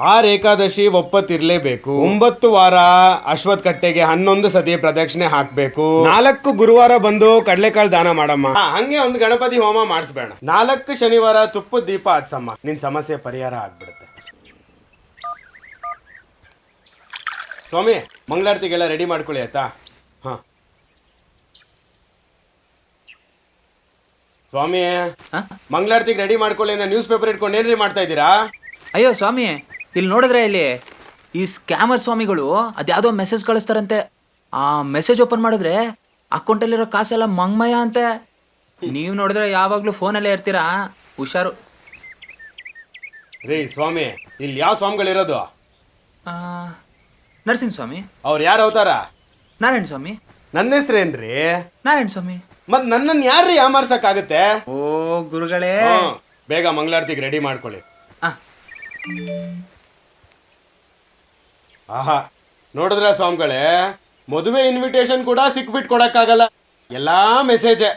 6 ಏಕಾದಶಿ ಒಪ್ಪತ್ತಿರ್ಲೇಬೇಕು. 9 ವಾರ ಅಶ್ವತ್ಥ ಕಟ್ಟೆಗೆ 11 ಸತಿ ಪ್ರದಕ್ಷಿಣೆ ಹಾಕ್ಬೇಕು. 4 ಗುರುವಾರ ಬಂದು ಕಡ್ಲೆಕಾಳು ದಾನ ಮಾಡಮ್ಮ. ಹಂಗೆ ಒಂದು ಗಣಪತಿ ಹೋಮ ಮಾಡಿಸ್ಬೇಡ. 4 ಶನಿವಾರ ತುಪ್ಪದ ದೀಪ ಹಚ್ಚಮ್ಮ. ನಿನ್ ಸಮಸ್ಯೆ ಪರಿಹಾರ ಆಗ್ಬಿಡುತ್ತೆ. ಸ್ವಾಮಿ, ಮಂಗಳಾರತಿಗೆಲ್ಲ ರೆಡಿ ಮಾಡ್ಕೊಳ್ಳಿ ಆಯ್ತಾ? ಹಾ ಸ್ವಾಮಿ, ಮಂಗಳಾರತಿಗೆ ರೆಡಿ ಮಾಡ್ಕೊಳ್ಳಿ. ನ್ಯೂಸ್ ಪೇಪರ್ ಇಟ್ಕೊಂಡು ಏನ್ರಿ ಮಾಡ್ತಾ ಇದ್ದೀರಾ? ಅಯ್ಯೋ ಸ್ವಾಮಿ, ಇಲ್ಲಿ ನೋಡಿದ್ರೆ ಇಲ್ಲಿ ಈ ಸ್ಕ್ಯಾಮರ್ ಸ್ವಾಮಿಗಳು ಅದ್ಯಾವುದೋ ಮೆಸೇಜ್ ಕಳಿಸ್ತಾರಂತೆ. ಆ ಮೆಸೇಜ್ ಓಪನ್ ಮಾಡಿದ್ರೆ ಅಕೌಂಟಲ್ಲಿರೋ ಕಾಸೆಲ್ಲ ಮಂಗ್ಮಯ ಅಂತೆ. ನೀವು ನೋಡಿದ್ರೆ ಯಾವಾಗಲೂ ಫೋನಲ್ಲೇ ಇರ್ತೀರಾ, ಹುಷಾರು. ರೀ ಸ್ವಾಮಿ, ಇಲ್ಲಿ ಯಾವ ಸ್ವಾಮಿಗಳಿರೋದು? ನರಸಿಂಹ ಸ್ವಾಮಿ. ಅವ್ರು ಯಾರು ಅವತಾರ? ನಾರಾಯಣ ಸ್ವಾಮಿ. ನನ್ನ ಹೆಸ್ರೇನ್ರಿ? ನಾರಾಯಣ ಸ್ವಾಮಿ. ಮತ್ ನನ್ನನ್ನು ಯಾರ್ರಿ ಯಾಮಾರ್ಸಕ್ಕಾಗತ್ತೆ? ಓ ಗುರುಗಳೇ, ಬೇಗ ಮಂಗಳಾರತಿಗೆ ರೆಡಿ ಮಾಡ್ಕೊಳ್ಳಿ. ಆಹಾ, ನೋಡಿದ್ರ ಸ್ವಾಮಿಗಳೇ, ಮದುವೆ ಇನ್ವಿಟೇಷನ್ ಕೂಡ ಸಿಕ್ಬಿಟ್ಟು ಕೊಡಕ್ಕಾಗಲ್ಲ, ಎಲ್ಲಾ ಮೆಸೇಜೆ.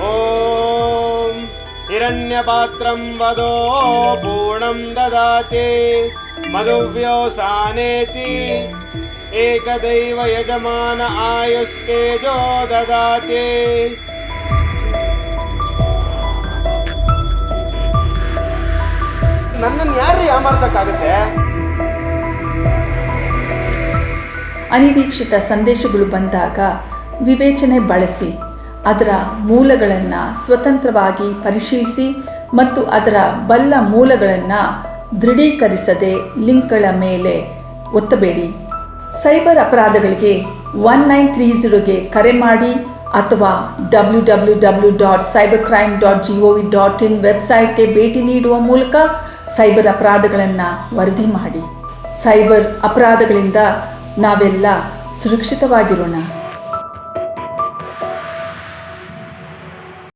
ಓಂ ಹಿರಣ್ಯಪಾತ್ರಂ ವದೋ ಪೂರ್ಣಂ ದದಾತಿ ಮಧುವ್ಯೋಸಾನೇತಿ ಏಕದೈವ ಯಜಮಾನ ಆಯುಸ್ತೇಜೋ ದದಾತಿ. ನನ್ನನ್ನು ಯಾರು ಯಾಮಾರ್ಸಕ್ಕಾಗುತ್ತೆ? ಅನಿರೀಕ್ಷಿತ ಸಂದೇಶಗಳು ಬಂದಾಗ ವಿವೇಚನೆ ಬಳಸಿ ಅದರ ಮೂಲಗಳನ್ನು ಸ್ವತಂತ್ರವಾಗಿ ಪರಿಶೀಲಿಸಿ ಮತ್ತು ಅದರ ಬಲ್ಲ ಮೂಲಗಳನ್ನು ದೃಢೀಕರಿಸದೆ ಲಿಂಕ್ಗಳ ಮೇಲೆ ಒತ್ತಬೇಡಿ. ಸೈಬರ್ ಅಪರಾಧಗಳಿಗೆ 1930ಗೆ ಕರೆ ಮಾಡಿ ಅಥವಾ www.cybercrime.gov.in ವೆಬ್ಸೈಟ್ಗೆ ಭೇಟಿ ನೀಡುವ ಮೂಲಕ ಸೈಬರ್ ಅಪರಾಧಗಳನ್ನು ವರದಿ ಮಾಡಿ. ಸೈಬರ್ ಅಪರಾಧಗಳಿಂದ ನಾವೆಲ್ಲ ಸುರಕ್ಷಿತವಾಗಿರೋಣ.